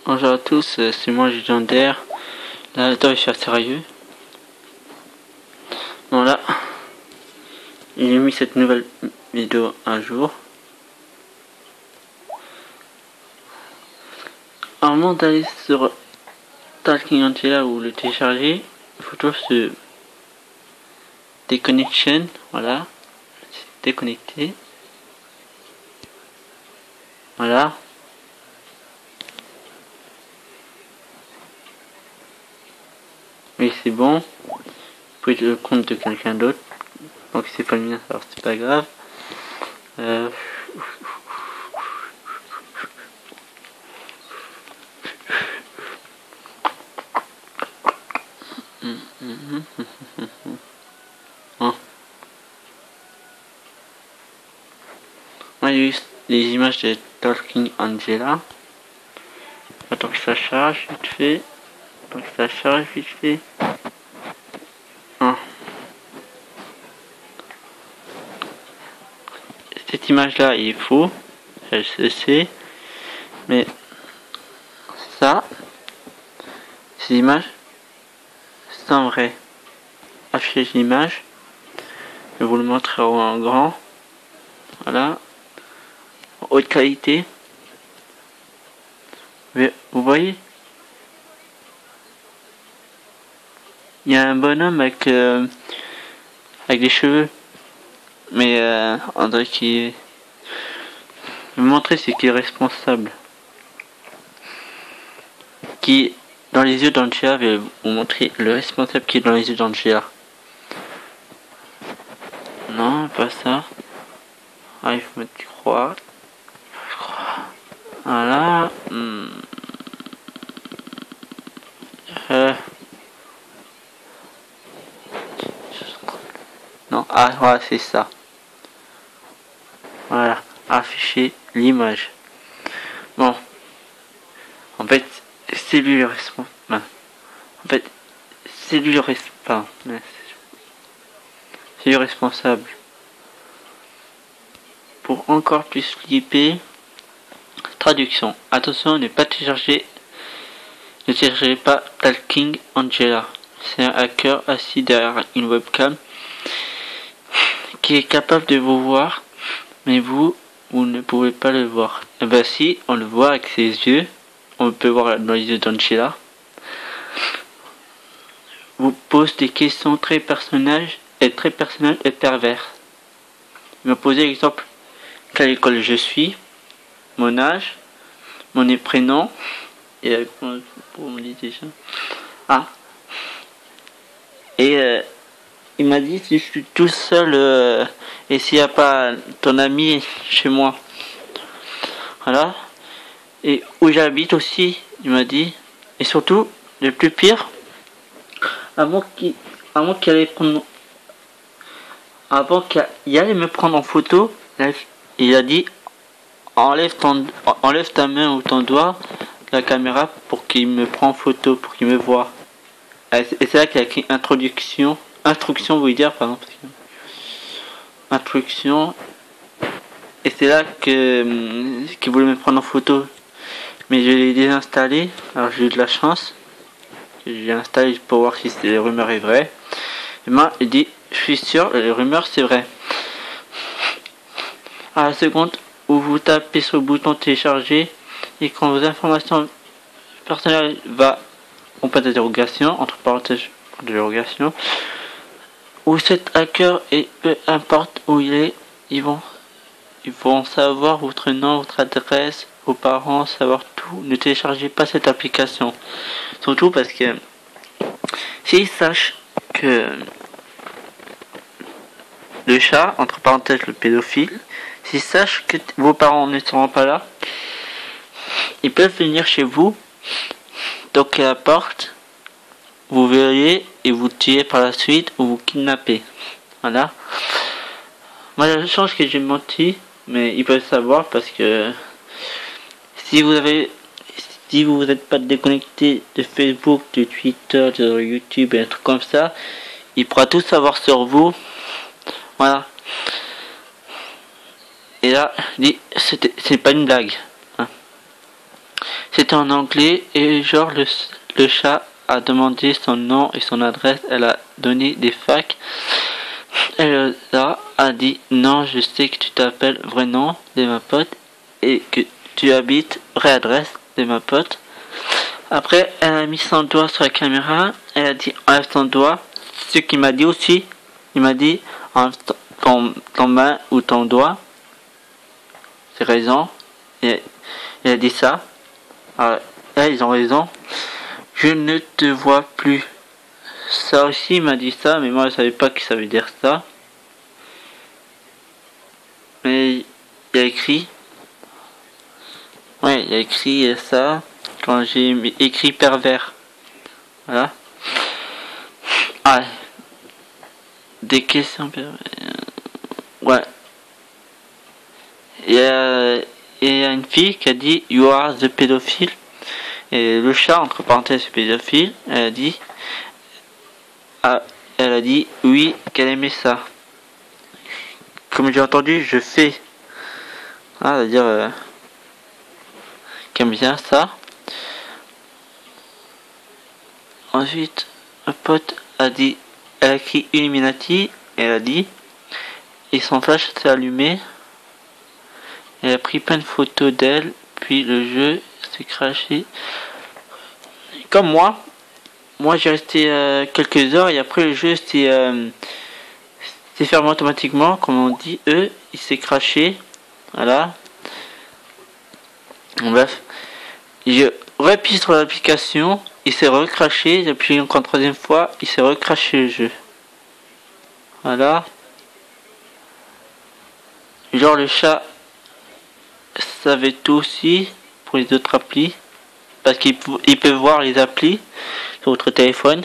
Bonjour à tous, c'est moi Légendaire. Là, attends, je suis sérieux. Voilà. J'ai mis cette nouvelle vidéo un jour. Avant d'aller sur Talking Angela ou le télécharger, il faut toujours se déconnection. Voilà. Déconnecter. Voilà. Oui, c'est bon. Vous pouvez le compte de quelqu'un d'autre. Donc c'est pas le mien, alors c'est pas grave. Hein. Moi j'ai eu les images de Talking Angela. Attends que ça charge vite fait. Hein. Cette image là il est faux, je sais, mais ça, ces images, c'est en vrai. Afficher l'image, je vais vous le montrer en grand, voilà, en haute qualité. Mais vous voyez, il y a un bonhomme avec des cheveux, mais on dirait qu'il est... Je vais vous montrer ce qui est responsable. Qui dans les yeux d'Angela, je vais vous montrer le responsable qui est dans les yeux d'Angela. Non, pas ça. Ah, il faut mettre du croix. Voilà. Non, ah, voilà, c'est ça. Voilà, afficher l'image. Bon. En fait, c'est lui le responsable. En fait, c'est lui le responsable. C'est lui le responsable. Pour encore plus flipper, traduction. Attention, ne téléchargez pas Talking Angela. C'est un hacker assis derrière une webcam qui est capable de vous voir, mais vous ne pouvez pas le voir. Et ben si, on le voit avec ses yeux. On peut voir dans les yeux d'Angela. Vous pose des questions très personnelles et perverses. Il me posait l'exemple: quelle école je suis, mon âge, mon prénom, et comment on me dit déjà? Ah. Et il m'a dit si je suis tout seul et s'il n'y a pas ton ami chez moi. Voilà. Et où j'habite aussi, il m'a dit. Et surtout, le plus pire, avant qu'il allait me prendre en photo, il a dit enlève ta main ou ton doigt de la caméra pour qu'il me prenne en photo, pour qu'il me voie. Et c'est là qu'il a écrit instruction, vous voulez dire, pardon, instruction. Et c'est là qu'il voulait me prendre en photo. Mais je l'ai désinstallé, alors j'ai eu de la chance. J'ai installé pour voir si les rumeurs est vraies. Et moi, il dit, je suis sûr, les rumeurs c'est vrai. À la seconde où vous tapez sur le bouton télécharger et quand vos informations personnelles va en point d'interrogation, entre parenthèses d'interrogation, où cet hacker et peu importe où il est, ils vont savoir votre nom, votre adresse, vos parents, savoir tout. Ne téléchargez pas cette application. Surtout parce que s'ils sachent que le chat, entre parenthèses le pédophile, s'ils sachent que vos parents ne seront pas là, ils peuvent venir chez vous, toquer à la porte, vous verriez et vous tuer par la suite ou vous kidnapper. Voilà. Moi j'ai la chance que j'ai menti, mais ils peuvent savoir parce que si vous n'êtes pas déconnecté de Facebook, de Twitter, de YouTube et un truc comme ça, il pourra tout savoir sur vous. Voilà. Et là, c'est pas une blague. Hein. C'était en anglais et genre le chat a demandé son nom et son adresse. Elle a donné des facs. Elle a dit non, je sais que tu t'appelles vrai nom de ma pote et que tu habites vraie adresse de ma pote. Après, elle a mis son doigt sur la caméra. Elle a dit enlève ton doigt. Ce qu'il m'a dit aussi, il m'a dit enlève ton main ou ton doigt. C'est raison. Et il a dit ça. Alors, là, ils ont raison. Je ne te vois plus. Ça aussi, il m'a dit ça, mais moi, je savais pas que ça veut dire ça. Mais il a écrit. Ouais, il a écrit ça quand j'ai écrit pervers. Voilà. Ah, des questions pervers. Ouais. Il y a une fille qui a dit You are the pédophile. Et le chat, entre parenthèses, pédophile, elle a dit oui, qu'elle aimait ça. Comme j'ai entendu, je fais. Ah, c'est-à-dire qu'elle aime bien ça. Ensuite, un pote a dit, elle a écrit Illuminati, et elle a dit, et son flash s'est allumé. Elle a pris plein de photos d'elle, puis le jeu s'est crashé. Comme moi j'ai resté quelques heures et après le jeu s'est fermé automatiquement, comme on dit, il s'est crashé. Voilà. Bref. J'ai réappuyé sur l'application, il s'est recraché, j'ai appuyé encore une troisième fois, il s'est recraché le jeu. Voilà. Genre le chat savait tout aussi pour les autres applis. Parce qu'il peut voir les applis sur votre téléphone.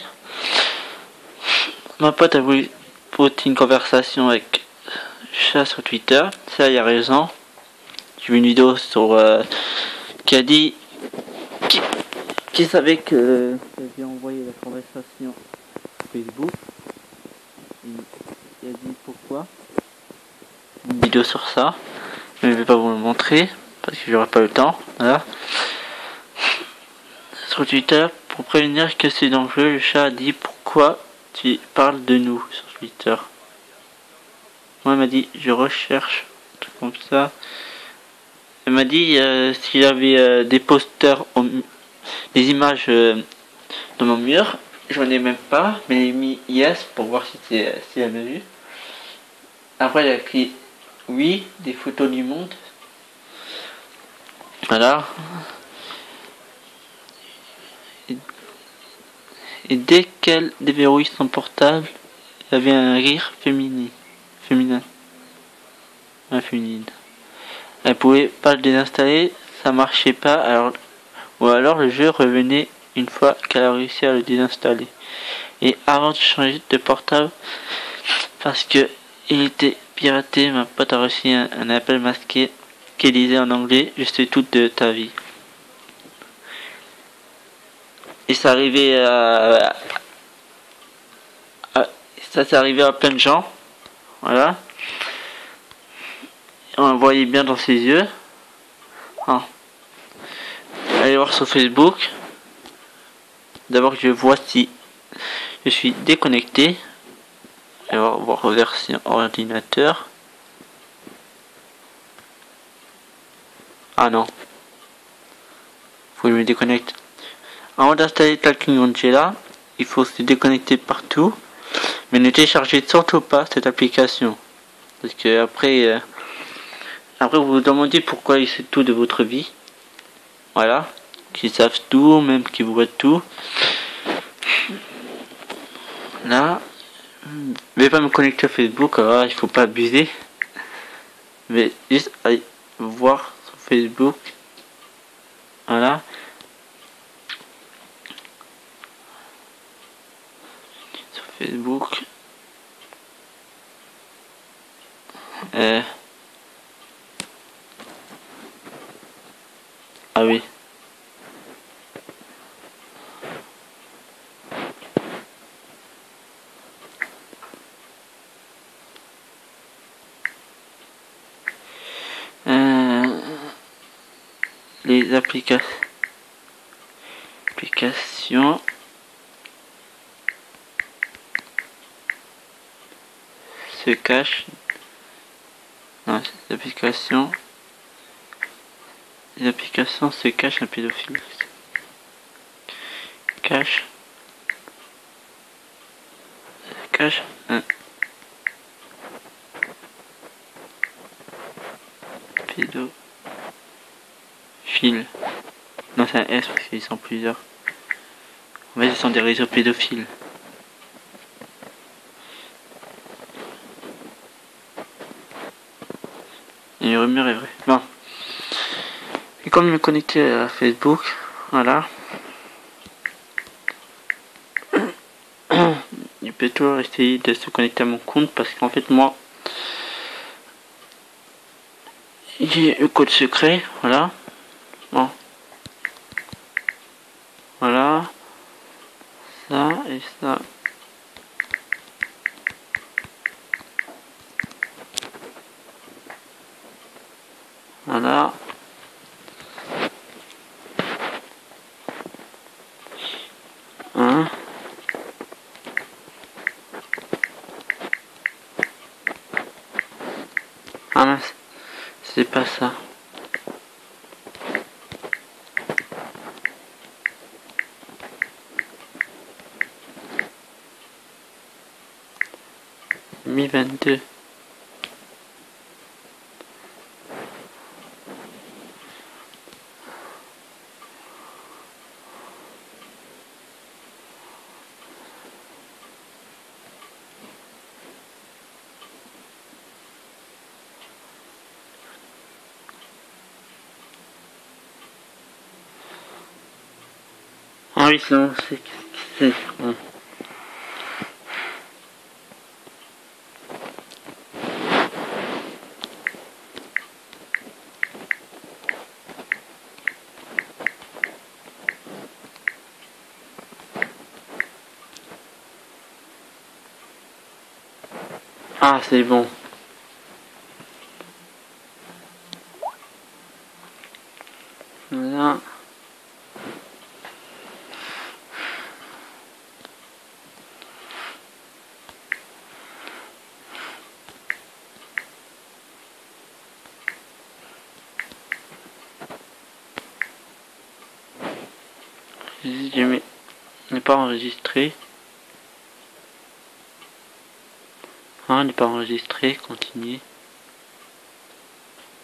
Ma pote a voulu poster une conversation avec chat sur Twitter. Ça, il y a raison. J'ai vu une vidéo sur qui a dit qui savait que j'avais envoyé la conversation sur Facebook. Il a dit pourquoi. Une vidéo sur ça. Mais je vais pas vous le montrer parce que j'aurai pas le temps. Voilà. Sur Twitter, pour prévenir que c'est dangereux, le chat a dit pourquoi tu parles de nous sur Twitter. Moi, elle m'a dit je recherche un truc comme ça. Elle m'a dit s'il y avait des posters, des images de mon mur. J'en ai même pas, mais elle a mis yes pour voir si elle avait vu. Après, elle a écrit oui, des photos du monde. Voilà. Et dès qu'elle déverrouille son portable, il y avait un rire féminin. Féminine. Elle pouvait pas le désinstaller, ça marchait pas, ou alors le jeu revenait une fois qu'elle a réussi à le désinstaller. Et avant de changer de portable, parce que il était piraté, ma pote a reçu un appel masqué qui disait en anglais je sais tout de ta vie. Et ça arrivait ça s'est arrivé à plein de gens. Voilà. On le voyait bien dans ses yeux. Ah. Allez voir sur Facebook. D'abord je vois si je suis déconnecté. Allez voir version ordinateur. Ah non. Faut que je me déconnecte. Avant d'installer Talking Angela, il faut se déconnecter partout. Mais ne téléchargez surtout pas cette application. Parce que après vous vous demandez pourquoi ils savent tout de votre vie. Voilà. Qu'ils savent tout, même qu'ils voient tout. Là. Je vais pas me connecter à Facebook, alors il faut pas abuser. Mais juste aller voir sur Facebook. Voilà. Sur Facebook. Ah oui. Les applications. applications se cachent. Non, les applications se cachent un pédophile. Cache un pédophile. Non, c'est un S parce qu'ils sont plusieurs. En fait, ils sont des réseaux pédophiles. Et une rumeur est vraie. Bon. Et comme je me connectais à Facebook, voilà. Il peut toujours essayer de se connecter à mon compte parce qu'en fait, moi, j'ai le code secret, voilà. Bon. Voilà. Ça et ça. Voilà. Hein. Ah mince. C'est pas ça. Mi 22. Ah oui, c'est bon, c'est bon. Ah, c'est bon. Voilà. Je n'est pas enregistré. Ah, n'est pas enregistré. Continuer.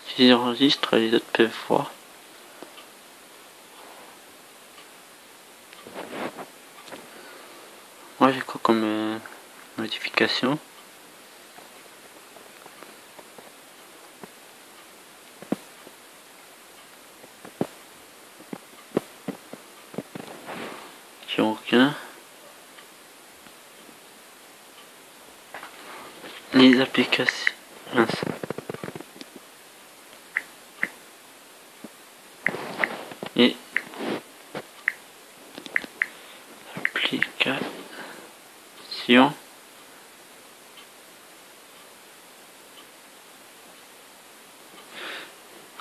Si j'enregistre, les autres peuvent voir. Moi, j'ai quoi comme modification? J'ai aucun. Les applications. Mince. Et application.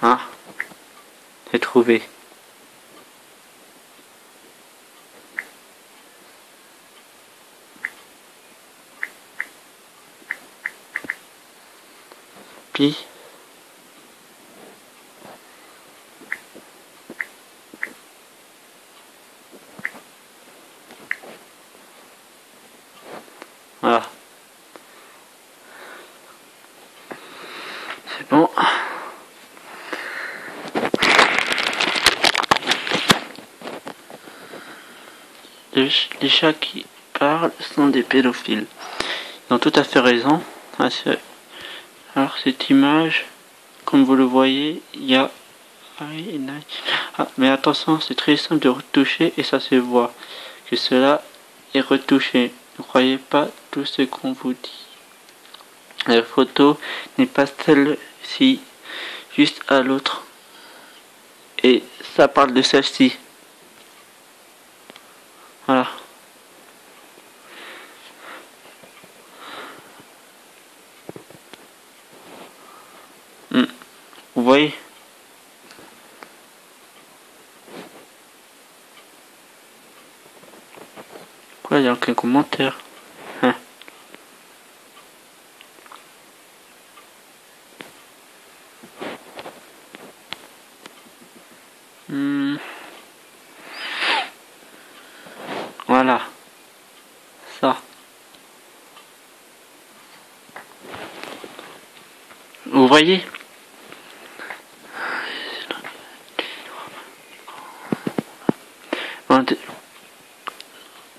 Ah, c'est trouvé. Puis voilà. C'est bon. Les chats qui parlent sont des pédophiles. Ils ont tout à fait raison. Alors cette image, comme vous le voyez, il y a... Ah, mais attention, c'est très simple de retoucher et ça se voit que cela est retouché. Ne croyez pas tout ce qu'on vous dit. La photo n'est pas celle-ci, juste à l'autre. Et ça parle de celle-ci. Voilà. Vous voyez? il n'y a aucun commentaire. Hein. Voilà. Ça. Vous voyez?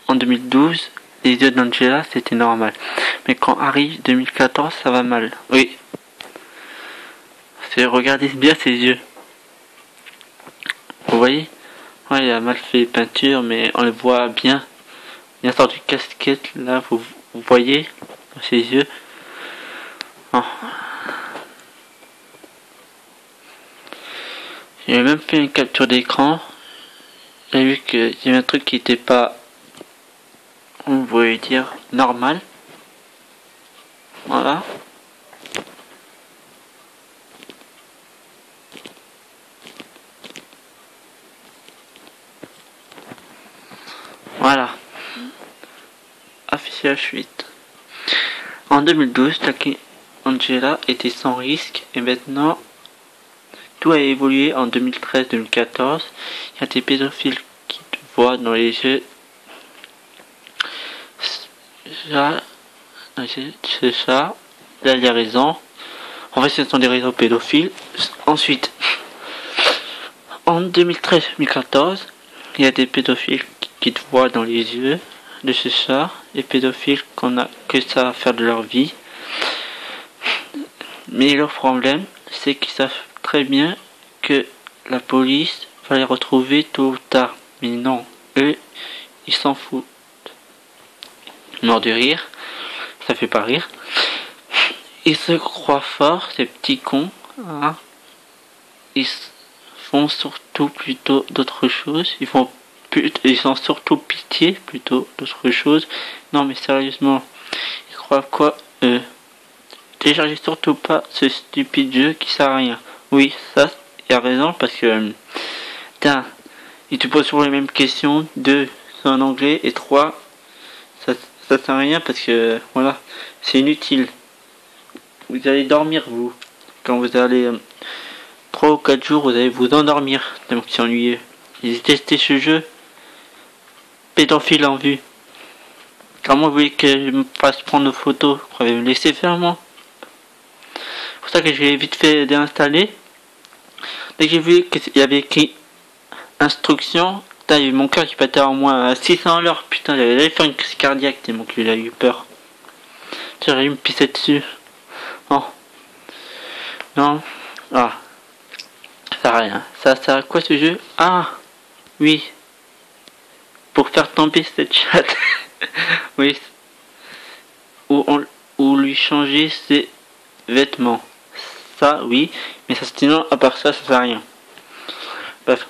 En 2012, les yeux d'Angela c'était normal. Mais quand arrive 2014, ça va mal. Oui. Regardez bien ses yeux. Vous voyez? Ouais, il a mal fait peinture, mais on le voit bien. Il a sorti casquette, là, vous voyez dans ses yeux. Oh. J'ai même fait une capture d'écran. J'ai vu qu'il y avait un truc qui n'était pas, on pourrait dire, normal. Voilà. Voilà. Affichage 8. En 2012, Angela était sans risque et maintenant tout a évolué en 2013-2014. Il y a des pédophiles qui te voient dans les yeux. C'est ça. Là, il y a raison. En fait, ce sont des réseaux pédophiles. Ensuite, en 2013-2014, il y a des pédophiles qui te voient dans les yeux. De ce ça, les pédophiles qu'on a que ça à faire de leur vie. Mais leur problème, c'est qu'ils savent très bien que la police va les retrouver tôt ou tard. Mais non, eux, ils s'en foutent. Mort de rire, ça fait pas rire. Ils se croient forts, ces petits cons. Hein. Ils font surtout plutôt d'autres choses. Ils ont surtout pitié plutôt d'autres choses. Non mais sérieusement, ils croient quoi eux? Téléchargez surtout pas ce stupide jeu qui sert à rien. Oui, ça, il y a raison parce que il te pose toujours les mêmes questions. 2, c'est en anglais et 3, ça sert à rien parce que voilà, c'est inutile. Vous allez dormir vous. Quand vous allez 3 ou 4 jours, vous allez vous endormir tellement que c'est ennuyeux. J'ai testé ce jeu. Pédophile en vue. Comment vous voulez que je me fasse prendre nos photos? Vous pouvez me laisser faire moi? C'est pour ça que j'ai vite fait déinstaller. Dès que j'ai vu qu'il y avait écrit instruction, putain, il y a eu mon cœur qui battait en moins à 600 à l'heure. Putain, j'allais faire une crise cardiaque tellement qu'il a eu peur. J'aurais dû me pisser dessus. Non. Non. Ah. Ça sert à rien. Ça sert à quoi ce jeu? Ah. Oui. Pour faire tomber cette chatte. Oui. Ou lui changer ses vêtements. Ça, oui. Mais ça, sinon, à part ça, ça sert à rien. Bref.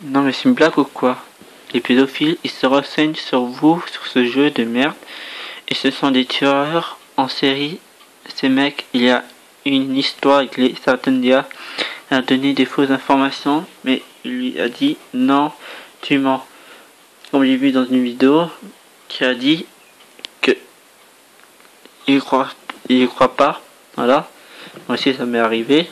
Non, mais c'est une blague ou quoi? Les pédophiles, ils se renseignent sur vous, sur ce jeu de merde. Et ce sont des tueurs en série. Ces mecs, il y a une histoire avec certaines gars. Il a donné des fausses informations. Mais il lui a dit non. Tu mens. Comme j'ai vu dans une vidéo qui a dit que il croit pas. Voilà. Moi aussi ça m'est arrivé.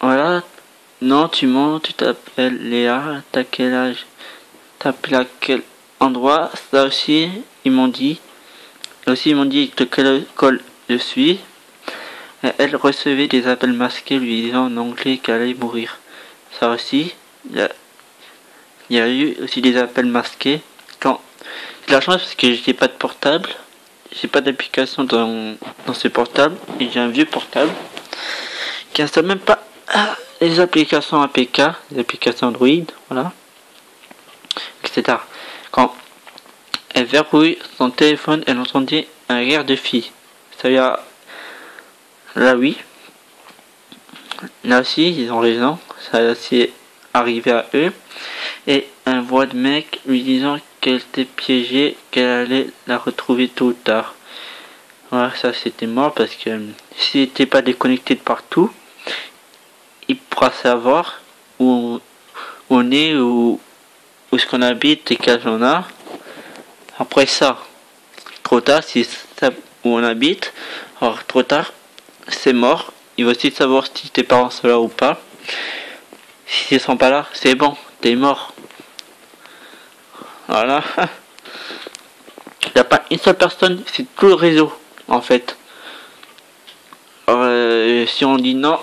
Voilà. Non, tu mens, tu t'appelles Léa, t'as quel âge? T'appelles à quel endroit? Ça aussi, ils m'ont dit. Aussi, ils m'ont dit de quelle école je suis. Elle recevait des appels masqués lui disant en anglais qu'elle allait mourir. Ça aussi, il y a eu aussi des appels masqués. Quand j'ai la chance parce que j'ai pas de portable, j'ai pas d'application dans ce portable et j'ai un vieux portable qui installe même pas les applications APK, les applications Android, voilà, etc. Quand elle verrouille son téléphone, elle entendait un rire de fille. Ça y a là oui. Là aussi, ils ont raison. Ça aussi arrivé à eux. Et un voix de mec lui disant qu'elle était piégée, qu'elle allait la retrouver tôt ou tard. Voilà, ça c'était mort parce que s'il n'était pas déconnecté de partout, il pourra savoir où on est, où est-ce qu'on habite et quel âge on a. Après ça, trop tard, si ça où on habite, alors trop tard, c'est mort. Il va aussi savoir si tes parents sont là ou pas. Si ils sont pas là, c'est bon, t'es mort. Voilà. Il n'y a pas une seule personne, c'est tout le réseau, en fait. Alors, si on dit non,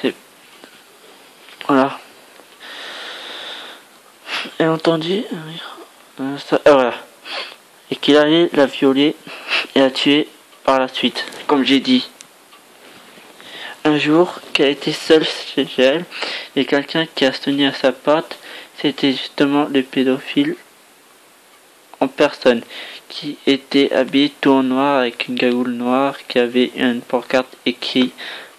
c'est... Voilà. Et entendu, voilà. Et qu'il allait la violer et la tuer par la suite, comme j'ai dit. Un jour, qu'elle était seule chez elle, et quelqu'un qui a sonné à sa porte, c'était justement le pédophile en personne, qui était habillé tout en noir avec une cagoule noire, qui avait une pancarte écrit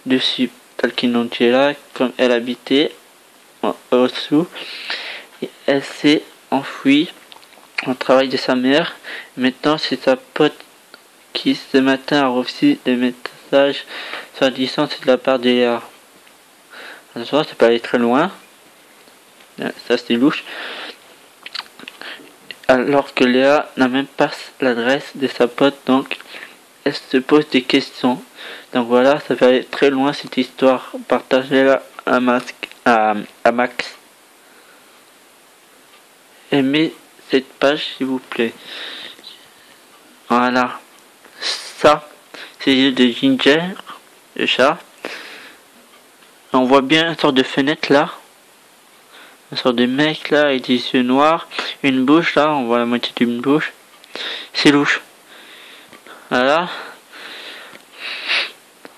dessus Talkinon là, comme elle habitait au-dessous. Elle s'est enfuie au travail de sa mère. Maintenant, c'est sa pote qui ce matin a reçu des messages sur distance de la part de Léa. Ça, c'est pas aller très loin. Ça, c'est louche. Alors que Léa n'a même pas l'adresse de sa pote, donc elle se pose des questions. Donc voilà, ça va aller très loin cette histoire. Partagez-la à Max. Aimez cette page s'il vous plaît. Voilà. Ça, c'est l'île de Ginger, le chat. On voit bien une sorte de fenêtre là. Une sorte de mec là avec des yeux noirs. Une bouche là, on voit la moitié d'une bouche. C'est louche. Voilà.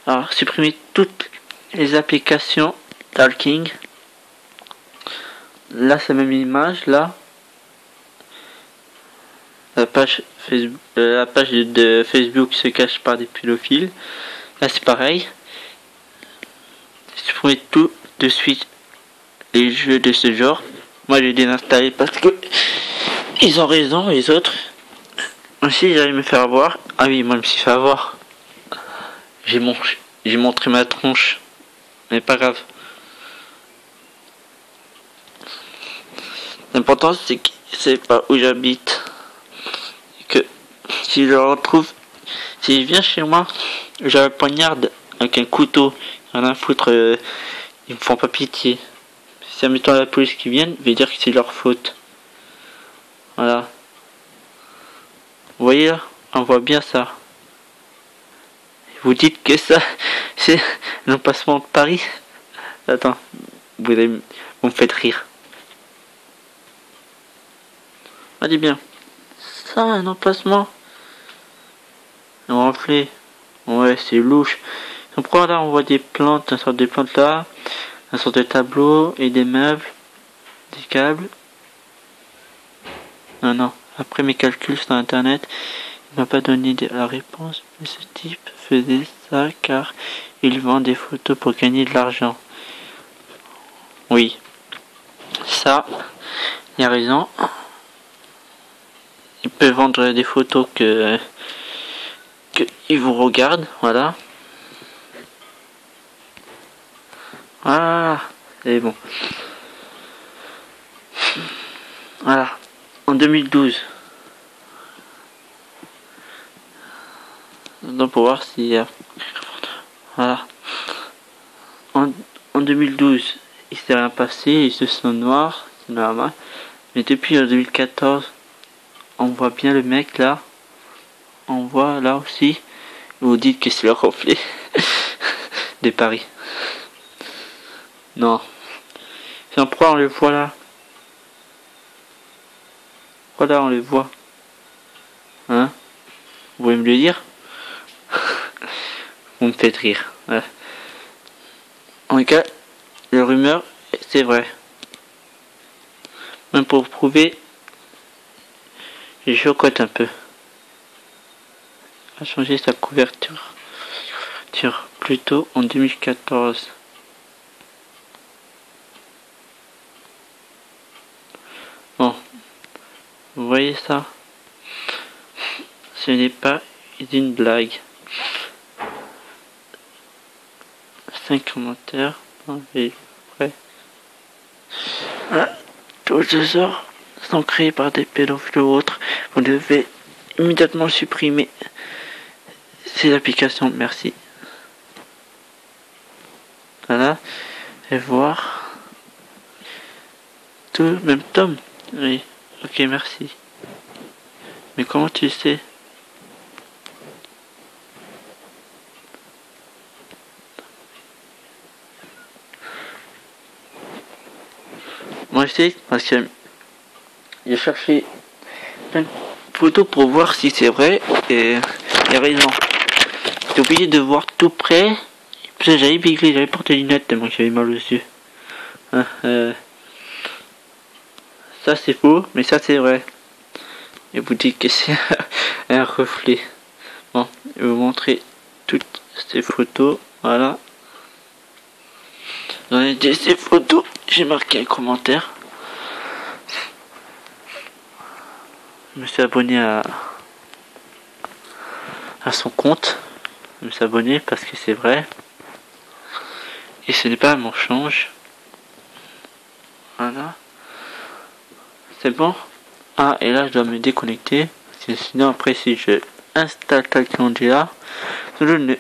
Alors, supprimer toutes les applications Talking. Là, c'est la même image là. La page de Facebook se cache par des pédophiles. Là, c'est pareil. Supprimer tout de suite les jeux de ce genre. Moi, j'ai désinstallé parce que ils ont raison, les autres. Aussi, j'allais me faire avoir. Ah oui, moi, je me suis fait avoir. J'ai montré ma tronche. Mais pas grave. L'important, c'est que c'est pas où j'habite. Que si je le retrouve, s'il vient chez moi, je le poignarde avec un couteau. Rien à foutre, ils me font pas pitié. Si admettons la police qui vienne, je vais dire que c'est leur faute. Voilà. Vous voyez là, on voit bien ça. Vous dites que ça, c'est l'emplacement de Paris. Attends, vous me faites rire. Allez bien. Ça, un emplacement. Un reflet. Ouais, c'est louche. Pourquoi là on voit des plantes, un sorte de plantes là, un sorte de tableau et des meubles, des câbles. Non. Après mes calculs sur internet, il m'a pas donné la réponse, mais ce type faisait ça car il vend des photos pour gagner de l'argent. Oui. Ça, il a raison. Il peut vendre des photos que il vous regarde, voilà. Ah, c'est bon. Voilà. En 2012. Donc pour voir si... voilà. En 2012, il s'est rien passé, ils se sont noirs, c'est normal. Mais depuis 2014, on voit bien le mec là. On voit là aussi. Vous dites que c'est le reflet de Paris. Non. Si on prend, on le voit là. Voilà, on le voit. Hein? Vous pouvez me le dire? Vous me faites rire. Ouais. En tout cas, la rumeur, c'est vrai. Même pour prouver, je chocote un peu. A changé sa couverture. Plutôt en 2014. Bon. Vous voyez ça? Ce n'est pas une blague. 5 commentaires. Et ouais. Ah, tous ces heures sont créés par des pédophiles ou autres. Vous devez immédiatement supprimer ces applications. Merci. Voilà. Et voir. Tout, même Tom. Oui. Ok, merci. Mais comment tu sais? Moi je sais parce que j'ai cherché plein de photos pour voir si c'est vrai et il a raison. J'étais obligé de voir tout près. Parce que j'avais biglé, j'avais porté des lunettes tellement que j'avais mal aux yeux. Hein, ça c'est faux, mais ça c'est vrai. Et vous dites que c'est un reflet. Bon, je vais vous montrer toutes ces photos. Voilà. Dans ces photos, j'ai marqué un commentaire. Je me suis abonné à son compte. Je me suis abonné parce que c'est vrai. Et ce n'est pas un mensonge. Voilà. C'est bon. Ah, et là je dois me déconnecter. Parce que sinon après si je installe Calculator, je ne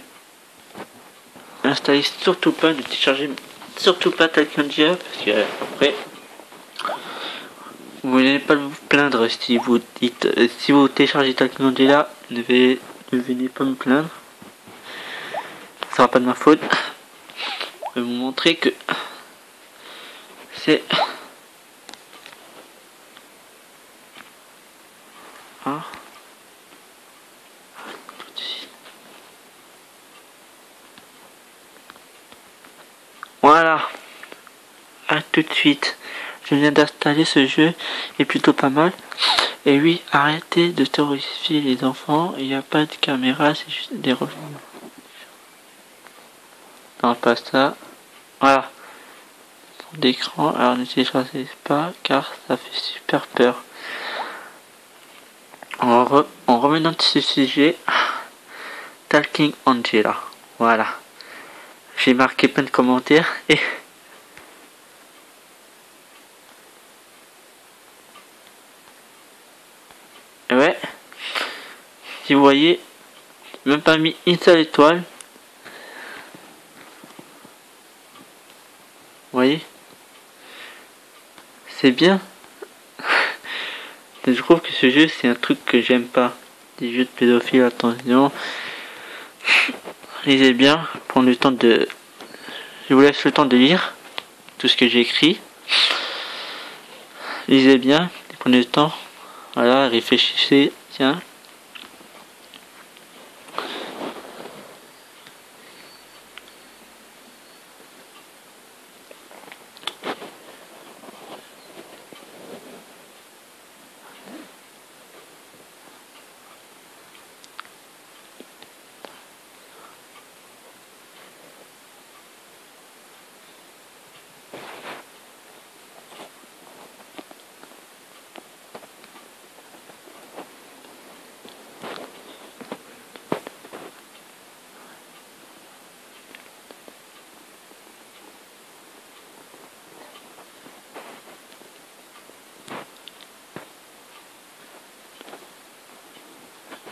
installez surtout pas, ne téléchargez surtout pas Calculator parce que après vous n'allez pas vous plaindre si vous dites si vous téléchargez Calculator, ne venez pas me plaindre. Ça sera pas de ma faute. Je vais vous montrer que c'est voilà. À tout de suite. Je viens d'installer ce jeu, il est plutôt pas mal. Et oui, arrêtez de terroriser les enfants, il n'y a pas de caméra, c'est juste des revenus. Non, pas ça. Voilà. Fond d'écran, alors ne téléchargez pas car ça fait super peur. En revenant de ce sujet, Talking Angela. Voilà. J'ai marqué plein de commentaires et ouais, si vous voyez, même pas mis une seule étoile. Vous voyez, c'est bien. Je trouve que ce jeu c'est un truc que j'aime pas. Des jeux de pédophiles, attention. Lisez bien, prenez le temps de. Je vous laisse le temps de lire tout ce que j'ai écrit. Lisez bien, prenez le temps. Voilà, réfléchissez, tiens.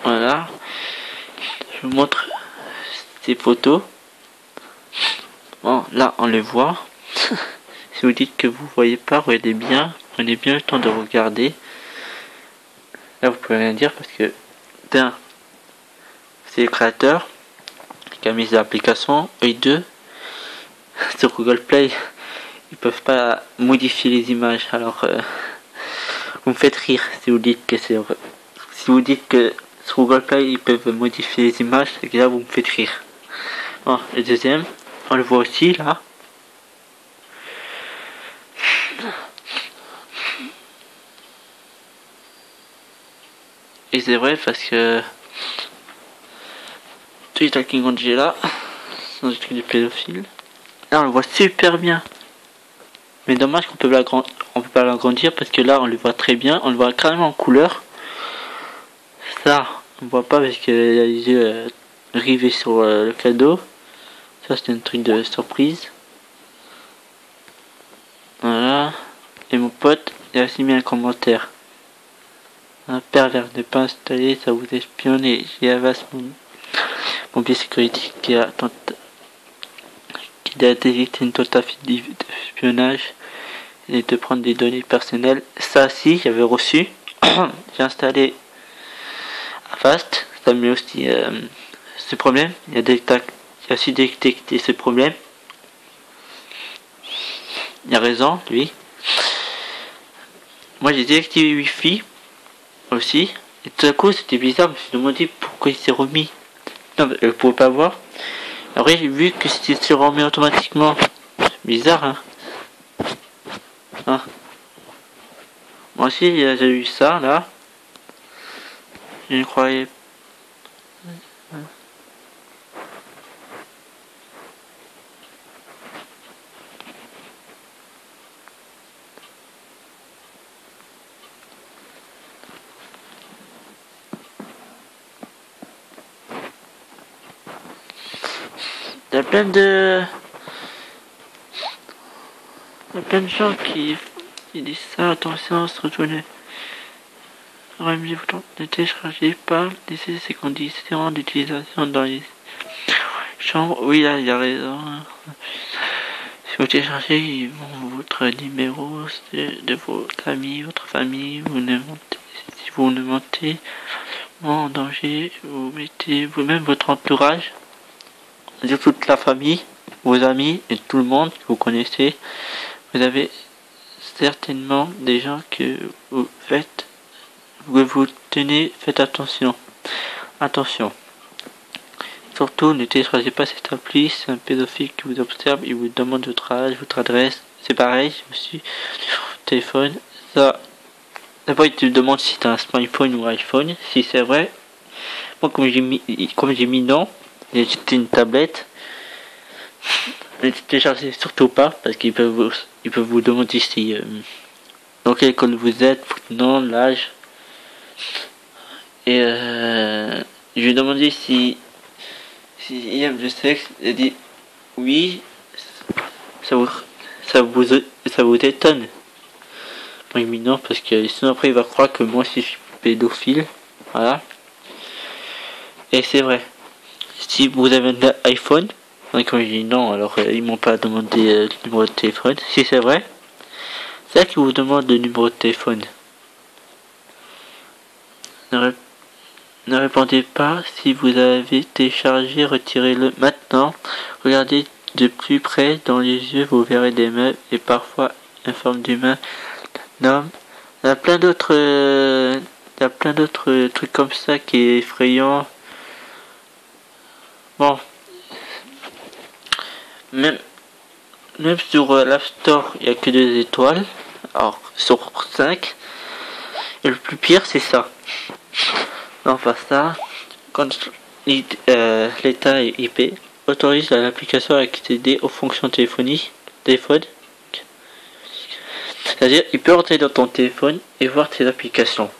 Voilà, je vous montre ces photos. Bon, là on les voit. Si vous dites que vous voyez pas, regardez bien, prenez bien le temps de regarder. Là vous pouvez rien dire parce que d'un, c'est le créateur qui a mis l'application, et deux, sur Google Play, ils peuvent pas modifier les images. Alors vous me faites rire si vous dites que c'est vrai. Si vous dites que sur Google Play ils peuvent modifier les images, c'est que là vous me faites rire. Bon, le deuxième, on le voit aussi là. Et c'est vrai parce que tout est Talking Angela, sans truc de pédophile. Là on le voit super bien. Mais dommage qu'on peut pas l'agrandir parce que là on le voit très bien, on le voit carrément en couleur. Ça, on voit pas parce qu'il y a les yeux rivés sur le cadeau. Ça c'était un truc de surprise. Voilà. Et mon pote, il a aussi mis un commentaire. Un pervers n'est pas installé, ça vous espionne et j'y avance mon biais sécurité qui a détecté une tentative d'espionnage et de prendre des données personnelles. Ça si, j'avais reçu. J'ai installé Avast, ça me met aussi ce problème. Il a aussi détecté ce problème. Il a raison, lui. Moi j'ai désactivé Wi-Fi aussi. Et tout à coup c'était bizarre, je me suis demandé pourquoi il s'est remis. Non, je ne pouvais pas voir. Après j'ai vu que c'était remis automatiquement. Bizarre, hein. Moi aussi j'ai eu ça là. Je ne croyais pas. Il y a plein de gens qui disent ça. Attention, se retourner. Ne téléchargez pas, laissez ces conditions d'utilisation dans les chambres. Oui, là, il y a raison. Si vous téléchargez votre numéro de votre ami, votre famille, si vous ne mentez en danger, vous mettez vous-même votre entourage, c'est-à-dire toute la famille, vos amis et tout le monde que vous connaissez. Vous avez certainement des gens que vous tenez, faites attention. Surtout, ne téléchargez pas cette appli, c'est un pédophile qui vous observe, il vous demande votre âge, votre adresse. C'est pareil, je me suis téléphone. Ça, d'abord il te demande si tu as un smartphone ou un iPhone, si c'est vrai. Moi, comme j'ai mis non, c'était une tablette. Ne téléchargez surtout pas, parce qu'ils peuvent vous demander si dans quelle école vous êtes, votre nom, l'âge. Et je lui ai demandé si il aime le sexe. Il a dit oui. Ça vous étonne. Moi, il me dit non, parce que sinon après il va croire que moi je suis pédophile. Voilà. Et c'est vrai. Si vous avez un iPhone, donc quand je dis non, alors ils m'ont pas demandé le numéro de téléphone. Si c'est vrai, c'est là qu'ils vous demandent le numéro de téléphone. Ne répondez pas. Si vous avez téléchargé, retirez-le maintenant. Regardez de plus près dans les yeux, vous verrez des meubles et parfois une forme d'humain. Non, il y a plein d'autres trucs comme ça qui est effrayant. Bon, même sur l'App Store, il n'y a que 2 étoiles. Alors sur 5. Et le plus pire, c'est ça. Non, pas ça. Quand l'État IP autorise l'application à accéder aux fonctions téléphone. C'est-à-dire, il peut entrer dans ton téléphone et voir tes applications.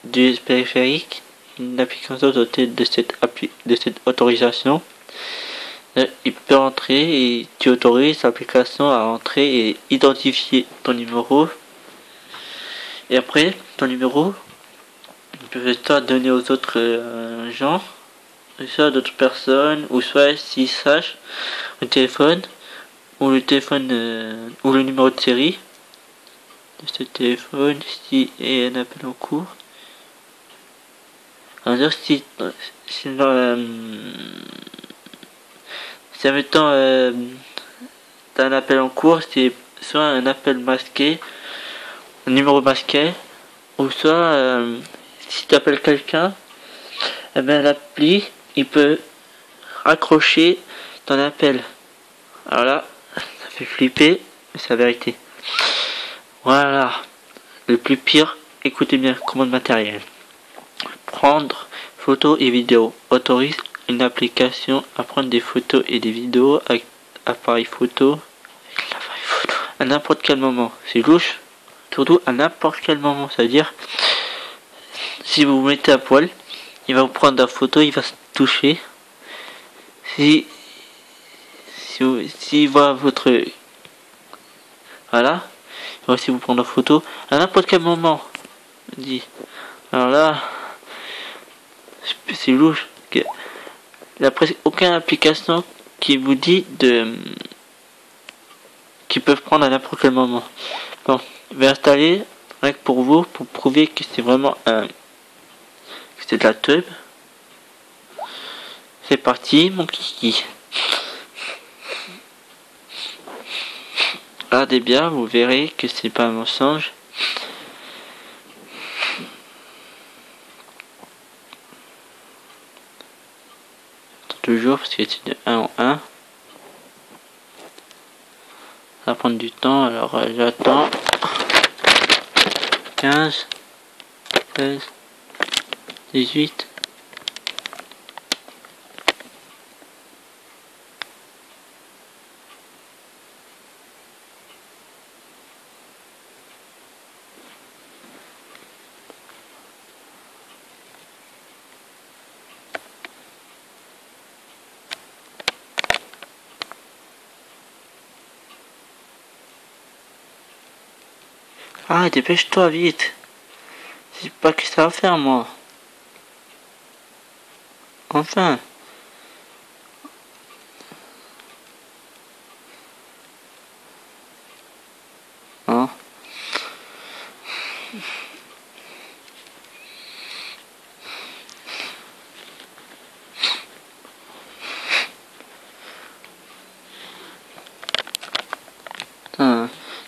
Du périphérique, une application dotée de cette autorisation. Il peut entrer et tu autorises l'application à entrer et identifier ton numéro. Et après, ton numéro, ils peuvent soit donner aux autres gens, soit d'autres personnes, ou soit s'ils sachent le téléphone, ou le numéro de série de ce téléphone, si il y a un appel en cours. Alors si admettons t'as un appel en cours, c'est soit un appel masqué, un numéro masqué, ou soit si tu appelles quelqu'un, eh ben l'appli il peut raccrocher ton appel. Alors là, ça fait flipper, mais c'est la vérité. Voilà. Le plus pire, écoutez bien, commande matériel. Prendre photos et vidéos. Autorise une application à prendre des photos et des vidéos avec l'appareil photo à n'importe quel moment. C'est louche. Surtout à n'importe quel moment. C'est-à-dire, si vous vous mettez à poil, il va vous prendre la photo, il va se toucher. Si voit votre... Voilà. va aussi vous prendre en photo à n'importe quel moment. Dit. Alors là, c'est louche. Il n'y a presque aucune application qui vous dit qu'ils peuvent prendre à n'importe quel moment. Bon, je vais installer rien que pour vous, pour prouver que c'est vraiment que c'est de la teub. C'est parti, mon kiki. Regardez bien, vous verrez que c'est pas un mensonge. Toujours parce que c'est de 1 en 1. Ça va prendre du temps, alors j'attends. 15, 16, 18. Ah, dépêche-toi vite. Je sais pas que ça va faire, moi. Enfin. Hein?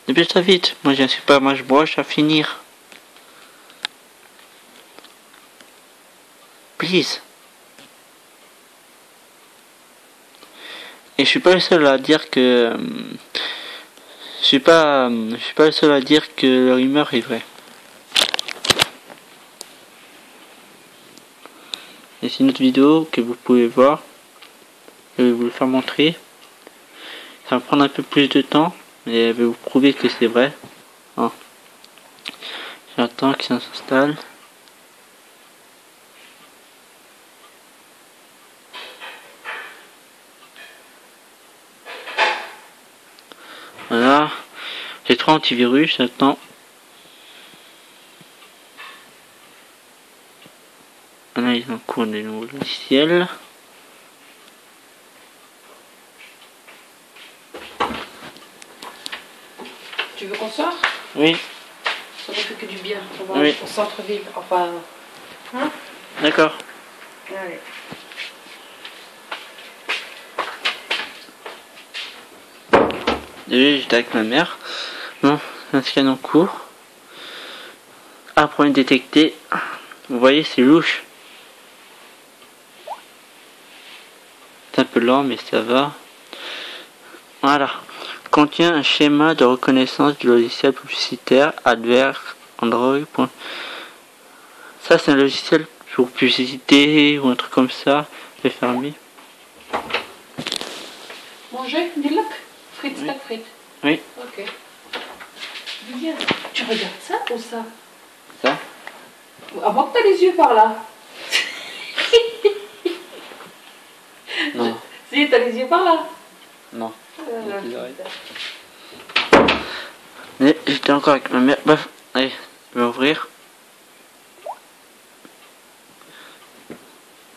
Dépêche-toi vite. Moi, j'ai un super match broche à finir. Please. Et je suis pas le seul à dire que je suis pas le seul à dire que la rumeur est vraie. Et c'est une autre vidéo que vous pouvez voir. Je vais vous le faire montrer. Ça va prendre un peu plus de temps, mais je vais vous prouver que c'est vrai. Hein. J'attends que ça s'installe. Voilà. J'ai 3 antivirus, j'attends. Analyse en cours des nouveaux logiciels. Tu veux qu'on sorte? Oui. Ça ne fait que du bien. On va Oui. au centre-ville. Enfin. Hein? D'accord. Allez. Désolé, j'étais avec ma mère. Bon, un scan en cours. Ah, problème détecté. Vous voyez, c'est louche. C'est un peu lent, mais ça va. Voilà. Contient un schéma de reconnaissance du logiciel publicitaire Advert Android. Ça, c'est un logiciel pour publicité ou un truc comme ça. Je vais fermer. Manger du lac? Frites, Oui. steak frites. Oui. Ok. Viens. Tu regardes ça ou ça? Ça. Avant que tu as les yeux par là. Non. Si, tu as les yeux par là. Non. Putain. Mais j'étais encore avec ma mère. Bref, allez, je vais ouvrir.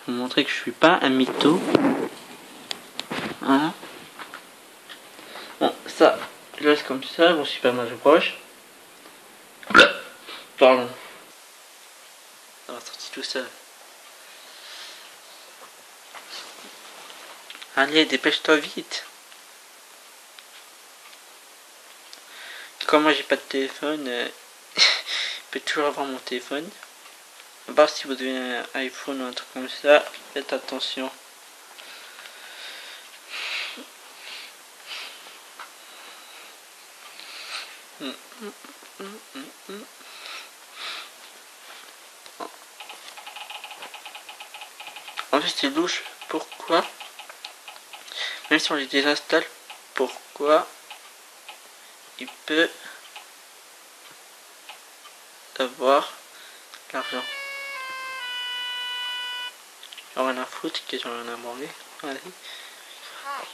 Pour montrer que je suis pas un mytho. Voilà. Bon, ça, je laisse comme ça. Bon, super mal, je proche. Pardon. Ça va sortir tout seul. Allez, dépêche-toi vite. Comme moi j'ai pas de téléphone, je peux toujours avoir mon téléphone. À part si vous avez un iPhone ou un truc comme ça, faites attention. En fait c'est louche, pourquoi? Même si on les désinstalle, pourquoi il peut avoir l'argent? J'en ai rien à foutre, que j'en ai rien à branler. Allez.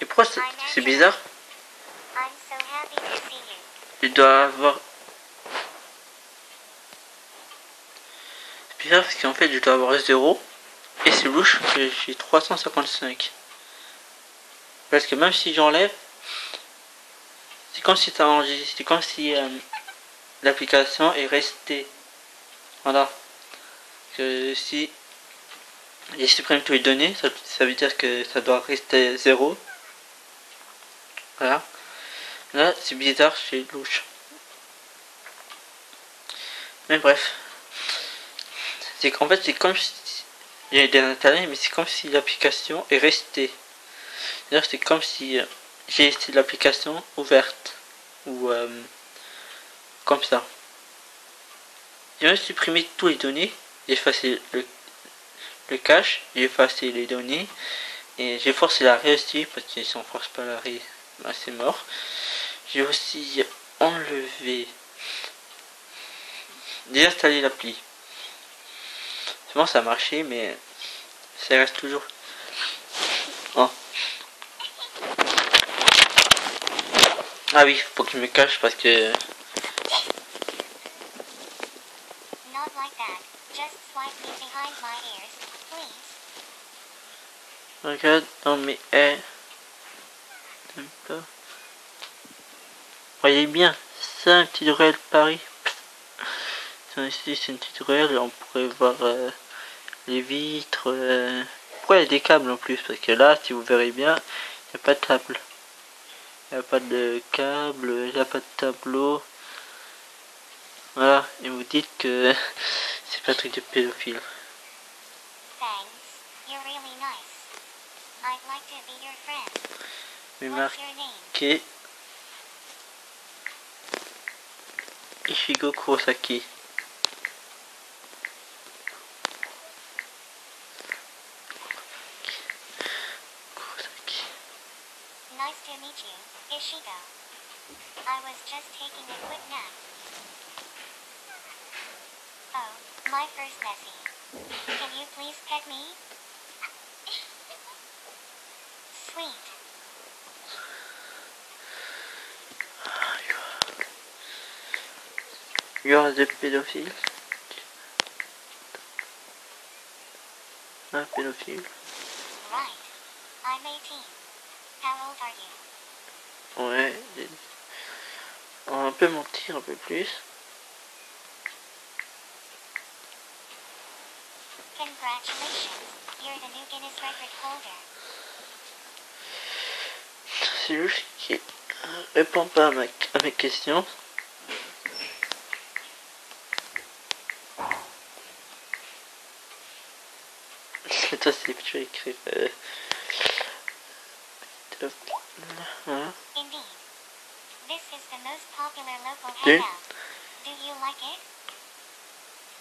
Et pourquoi c'est bizarre? Je dois avoir bizarre parce qu'en fait je dois avoir 0. Et c'est louche que j'ai 355. Parce que même si j'enlève, c'est comme si c'est comme si l'application est restée. Voilà. Que si je supprime toutes les données, ça veut dire que ça doit rester 0. Voilà. Là, c'est bizarre, c'est louche. Mais bref. C'est qu'en fait, c'est comme si j'ai désinstallé, mais c'est comme si l'application est restée. C'est-à-dire c'est comme si j'ai laissé l'application ouverte. Ou comme ça. J'ai supprimé toutes les données. J'ai effacé le cache, j'ai effacé les données. Et j'ai forcé la aussi parce que si on force pas l'arrêt, bah, c'est mort. J'ai aussi enlevé, désinstallé l'appli. Souvent ça a marché, mais ça reste toujours. Oh. Ah oui, faut que je me cache parce que. Regarde dans mes haies. Voyez bien, c'est un petit tutoriel Paris. Ici c'est une tutoriel, on pourrait voir les vitres. Pourquoi il y a des câbles en plus? Parce que là, si vous verrez bien, il n'y a pas de table. Il n'y a pas de câble, il n'y a pas de tableau. Voilà, et vous dites que c'est pas un truc de pédophile. Mais marqué Ichigo Kurosaki. Nice to meet you, Ishigo. I was just taking a quick nap. Oh, my first Nessie. Can you please pet me? Sweet. You are the pédophile. Un pédophile. Right. I'm 18. How old are you? Ouais. On va un peu mentir un peu plus. Congratulations. You're the new Guinness record holder. C'est juste qui répond pas à mes questions. C'est toi, c'est que tu vas écrire. Voilà. Indeed. This is the most popular local hangout. Do you like it?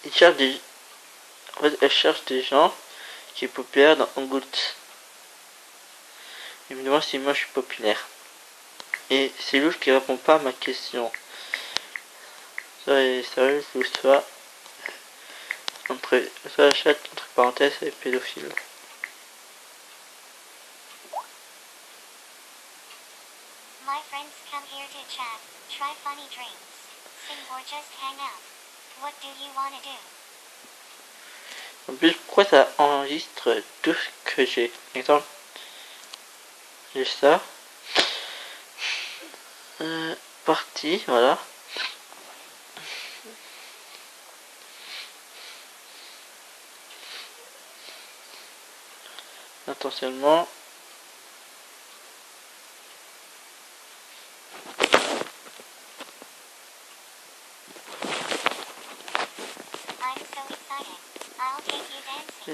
Il cherche des... En fait, elle cherche des gens qui est populaire dans Hangout. Il me demande si moi je suis populaire. Et c'est louche qui répond pas à ma question. Ça est sérieux, c'est soit la chat entre parenthèses et pédophile. My friends come here to chat, try funny drinks, sing or just hang out. What do you want to do? En plus, pourquoi ça enregistre tout ce que j'ai? Exemple, j'ai ça. Parti, voilà. Intentionnellement. I'm so excited. I'll take you dancing.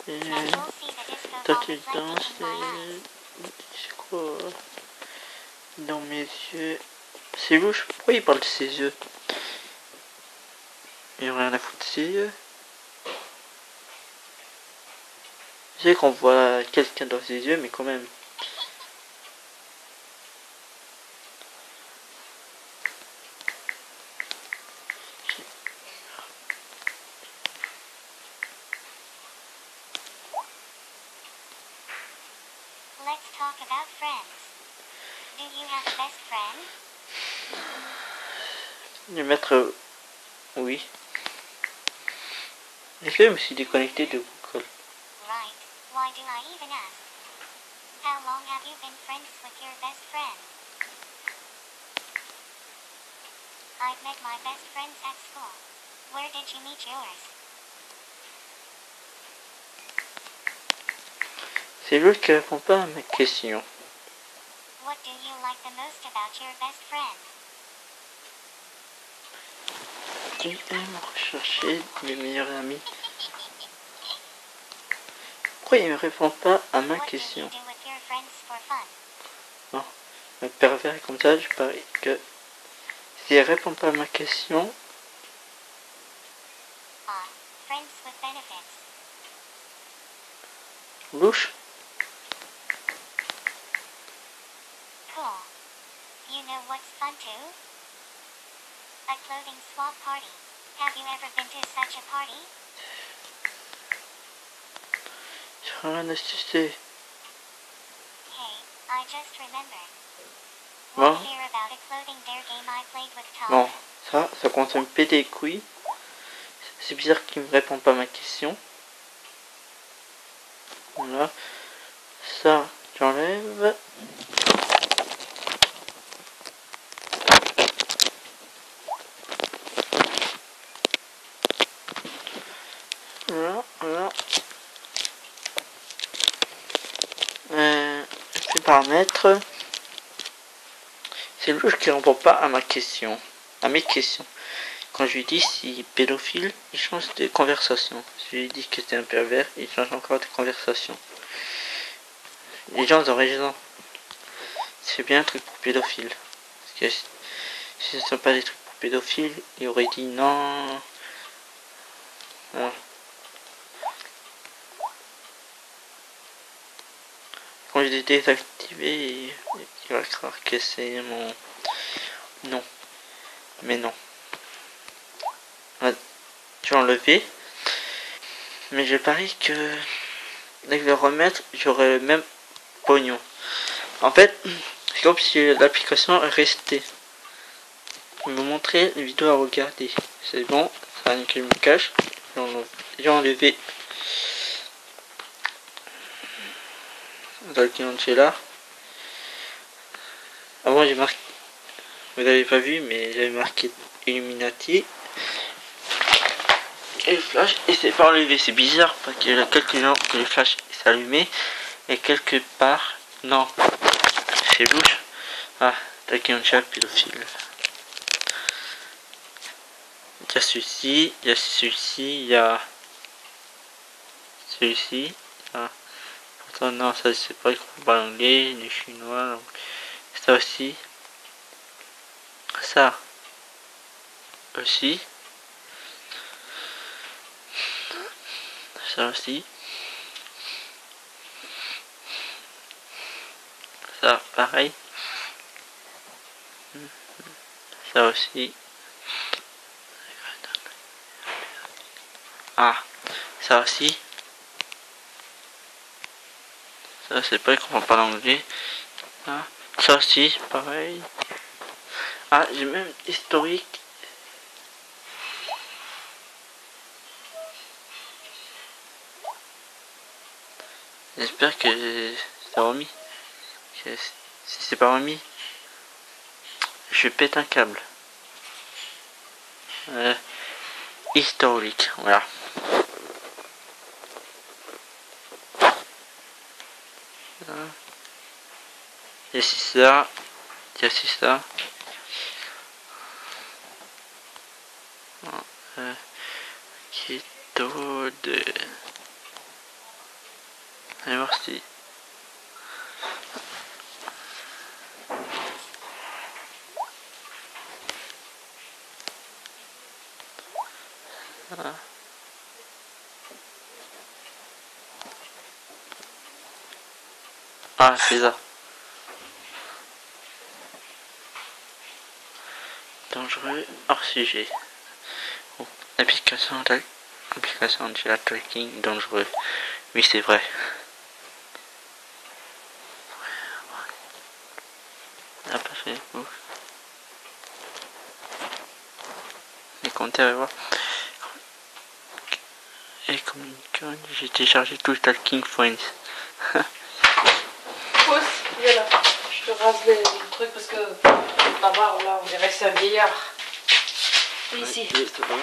Et And you'll see the disco toi ball tu reflected danses in my eyes. c'est quoi dans mes yeux. C'est louche, pourquoi il parle de ses yeux? Il a rien à foutre de ses yeux. Je sais qu'on voit quelqu'un dans ses yeux, mais quand même. Let's talk about friends. Do you have a best friend? Le maître, oui. Est-ce que je me suis déconnecté de Google? Right. Why do I even ask? How long have you been friends with your best friend? I've met my best friends at school. Where did you meet yours? C'est lui qui répond pas à ma question. What do you like the most about your best friend? Tu aimes rechercher mes meilleurs amis. Pourquoi il me répond pas à ma What do you question? do with your friends for fun? Non, le pervers est comme ça, je parie que si elle répond pas à ma question, Ah, friends with benefits. louche. Cool. You know what's fun too? A clothing swap party. Have you ever been to such a party? J'ai rien assisté. Hey, I just remembered. Bon, Want to hear about a clothing dare game I played with Tom? bon, ça commence à me péter les couilles. C'est bizarre qu'il me répond pas à ma question. Voilà. Ça, j'enlève. Voilà, voilà. Les paramètres. C'est louche qui répond pas à ma question. À mes questions. Quand je lui dis si pédophile, il change de conversation. Si je lui dis que c'est un pervers, il change encore de conversation. Les gens ont raison. C'est bien un truc pour pédophile. Parce que si ce ne sont pas des trucs pour pédophiles, il aurait dit non. Voilà. Quand je l'ai désactivé, il va croire que c'est mon... Non. Mais non. Voilà. Je vais enlever. Mais je parie que dès que je vais le remettre, j'aurai le même pognon. En fait, c'est comme si l'application est restée. Il me montrait une vidéo à regarder. C'est bon, ça va que je me cache. J'ai enlevé. Dans le client là. Avant j'ai marqué. Vous n'avez pas vu, mais j'avais marqué Illuminati. Et le flash, et c'est pas enlevé. C'est bizarre parce qu'il y a quelques gens que le flash s'est allumé. Et quelque part, non. C'est louche. Ah, t'as qu'un chat pédophile. Il y a celui-ci, il y a celui-ci, il y a celui-ci. Ah. Pourtant, non, ça c'est pas, il comprend pas l'anglais, les chinois. Donc... Ça aussi. Ça aussi. Ça aussi. Ça, pareil. Ça aussi. Ah, ça aussi. Ça, c'est pas, il comprend pas l'anglais. Ah, ça aussi, pareil. Ah, j'ai même historique. J'espère que c'est remis. Si c'est pas remis, je pète un câble. Historique, voilà. Et si ça, il y a si ça. Keto de... Allez voir si... Voilà. Ah, c'est ça. Dangereux hors sujet. Oh, application de la tracking dangereux. Oui, c'est vrai. Ah, pas fait. Oh. Les commentaires, voir. comme une conne. J'ai téléchargé tout le Talking Friends. Pousse, viens là. Je te rase les trucs parce que là-bas, là, on dirait que c'est un vieillard. Ici. C'est pas mal.